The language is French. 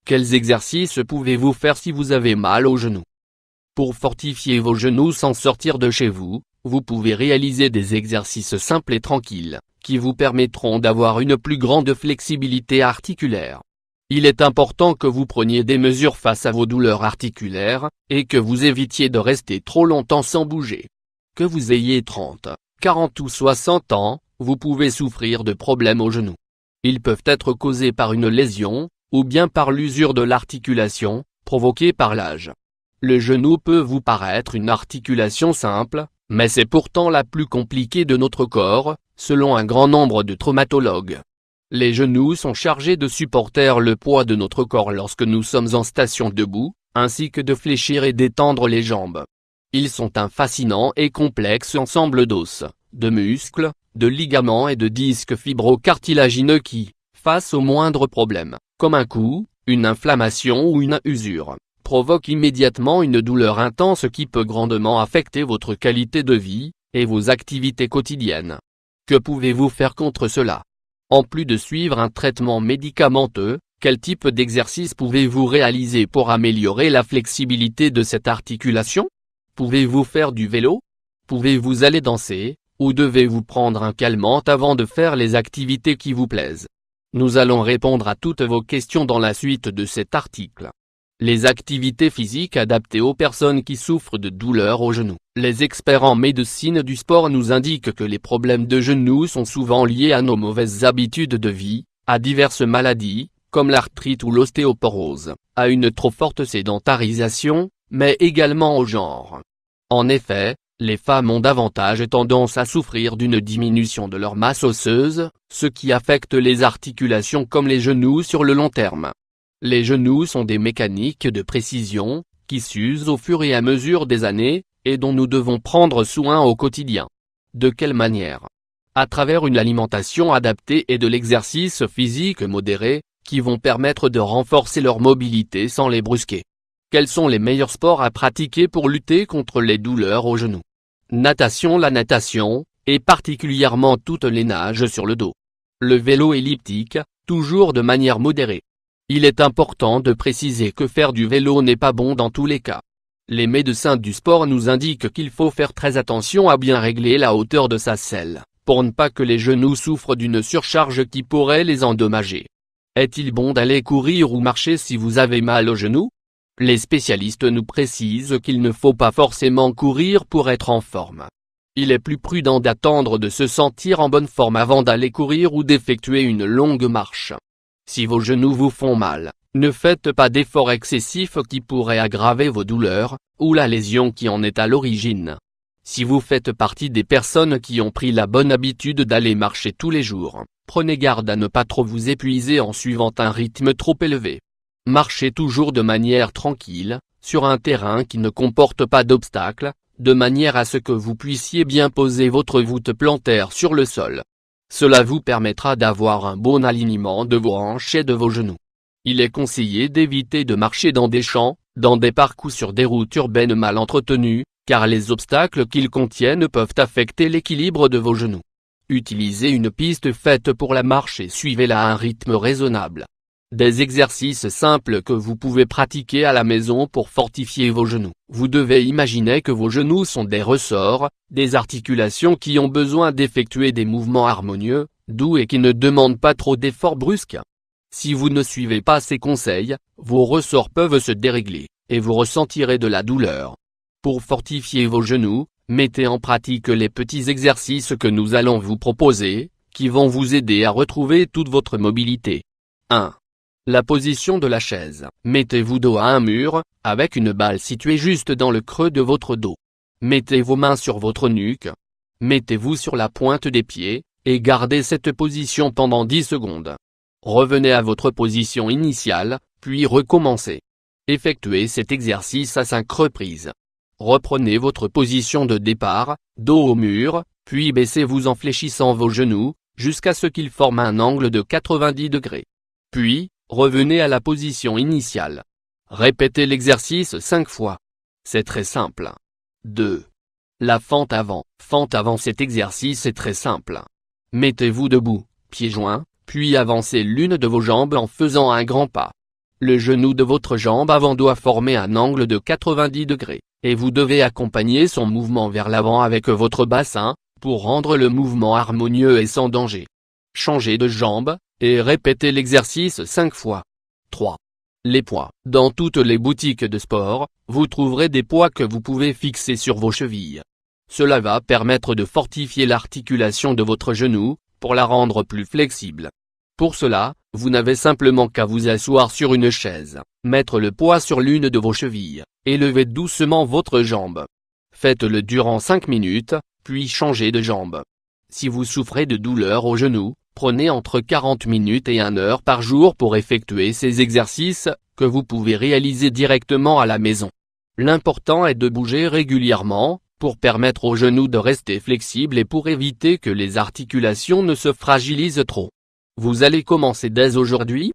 Quels exercices pouvez-vous faire si vous avez mal aux genoux? Pour fortifier vos genoux sans sortir de chez vous, vous pouvez réaliser des exercices simples et tranquilles, qui vous permettront d'avoir une plus grande flexibilité articulaire. Il est important que vous preniez des mesures face à vos douleurs articulaires, et que vous évitiez de rester trop longtemps sans bouger. Que vous ayez 30, 40 ou 60 ans, vous pouvez souffrir de problèmes aux genoux. Ils peuvent être causés par une lésion, ou bien par l'usure de l'articulation, provoquée par l'âge. Le genou peut vous paraître une articulation simple, mais c'est pourtant la plus compliquée de notre corps, selon un grand nombre de traumatologues. Les genoux sont chargés de supporter le poids de notre corps lorsque nous sommes en station debout, ainsi que de fléchir et d'étendre les jambes. Ils sont un fascinant et complexe ensemble d'os, de muscles, de ligaments et de disques fibro-cartilagineux qui, face au moindre problème, comme un coup, une inflammation ou une usure, provoquent immédiatement une douleur intense qui peut grandement affecter votre qualité de vie, et vos activités quotidiennes. Que pouvez-vous faire contre cela? En plus de suivre un traitement médicamenteux, quel type d'exercice pouvez-vous réaliser pour améliorer la flexibilité de cette articulation? Pouvez-vous faire du vélo? Pouvez-vous aller danser, ou devez-vous prendre un calmant avant de faire les activités qui vous plaisent? Nous allons répondre à toutes vos questions dans la suite de cet article. Les activités physiques adaptées aux personnes qui souffrent de douleurs aux genoux. Les experts en médecine du sport nous indiquent que les problèmes de genoux sont souvent liés à nos mauvaises habitudes de vie, à diverses maladies, comme l'arthrite ou l'ostéoporose, à une trop forte sédentarisation, mais également au genre. En effet, les femmes ont davantage tendance à souffrir d'une diminution de leur masse osseuse, ce qui affecte les articulations comme les genoux sur le long terme. Les genoux sont des mécaniques de précision, qui s'usent au fur et à mesure des années, et dont nous devons prendre soin au quotidien. De quelle manière? À travers une alimentation adaptée et de l'exercice physique modéré, qui vont permettre de renforcer leur mobilité sans les brusquer. Quels sont les meilleurs sports à pratiquer pour lutter contre les douleurs aux genoux? Natation. La natation, et particulièrement toutes les nages sur le dos. Le vélo elliptique, toujours de manière modérée. Il est important de préciser que faire du vélo n'est pas bon dans tous les cas. Les médecins du sport nous indiquent qu'il faut faire très attention à bien régler la hauteur de sa selle, pour ne pas que les genoux souffrent d'une surcharge qui pourrait les endommager. Est-il bon d'aller courir ou marcher si vous avez mal aux genoux? Les spécialistes nous précisent qu'il ne faut pas forcément courir pour être en forme. Il est plus prudent d'attendre de se sentir en bonne forme avant d'aller courir ou d'effectuer une longue marche. Si vos genoux vous font mal, ne faites pas d'efforts excessifs qui pourraient aggraver vos douleurs, ou la lésion qui en est à l'origine. Si vous faites partie des personnes qui ont pris la bonne habitude d'aller marcher tous les jours, prenez garde à ne pas trop vous épuiser en suivant un rythme trop élevé. Marchez toujours de manière tranquille, sur un terrain qui ne comporte pas d'obstacles, de manière à ce que vous puissiez bien poser votre voûte plantaire sur le sol. Cela vous permettra d'avoir un bon alignement de vos hanches et de vos genoux. Il est conseillé d'éviter de marcher dans des champs, dans des parcs ou sur des routes urbaines mal entretenues, car les obstacles qu'ils contiennent peuvent affecter l'équilibre de vos genoux. Utilisez une piste faite pour la marche et suivez-la à un rythme raisonnable. Des exercices simples que vous pouvez pratiquer à la maison pour fortifier vos genoux. Vous devez imaginer que vos genoux sont des ressorts, des articulations qui ont besoin d'effectuer des mouvements harmonieux, doux et qui ne demandent pas trop d'efforts brusques. Si vous ne suivez pas ces conseils, vos ressorts peuvent se dérégler, et vous ressentirez de la douleur. Pour fortifier vos genoux, mettez en pratique les petits exercices que nous allons vous proposer, qui vont vous aider à retrouver toute votre mobilité. 1. La position de la chaise. Mettez-vous dos à un mur, avec une balle située juste dans le creux de votre dos. Mettez vos mains sur votre nuque. Mettez-vous sur la pointe des pieds, et gardez cette position pendant 10 secondes. Revenez à votre position initiale, puis recommencez. Effectuez cet exercice à 5 reprises. Reprenez votre position de départ, dos au mur, puis baissez-vous en fléchissant vos genoux, jusqu'à ce qu'ils forment un angle de 90 degrés. Puis, revenez à la position initiale. Répétez l'exercice 5 fois. C'est très simple. 2. La fente avant. Fente avant. Cet exercice est très simple. Mettez-vous debout, pieds joints, puis avancez l'une de vos jambes en faisant un grand pas. Le genou de votre jambe avant doit former un angle de 90 degrés, et vous devez accompagner son mouvement vers l'avant avec votre bassin, pour rendre le mouvement harmonieux et sans danger. Changez de jambe, et répétez l'exercice 5 fois. 3. Les poids. Dans toutes les boutiques de sport, vous trouverez des poids que vous pouvez fixer sur vos chevilles. Cela va permettre de fortifier l'articulation de votre genou, pour la rendre plus flexible. Pour cela, vous n'avez simplement qu'à vous asseoir sur une chaise, mettre le poids sur l'une de vos chevilles, et lever doucement votre jambe. Faites-le durant 5 minutes, puis changez de jambe. Si vous souffrez de douleurs au genou, prenez entre 40 minutes et 1 heure par jour pour effectuer ces exercices, que vous pouvez réaliser directement à la maison. L'important est de bouger régulièrement, pour permettre au genou de rester flexible et pour éviter que les articulations ne se fragilisent trop. Vous allez commencer dès aujourd'hui,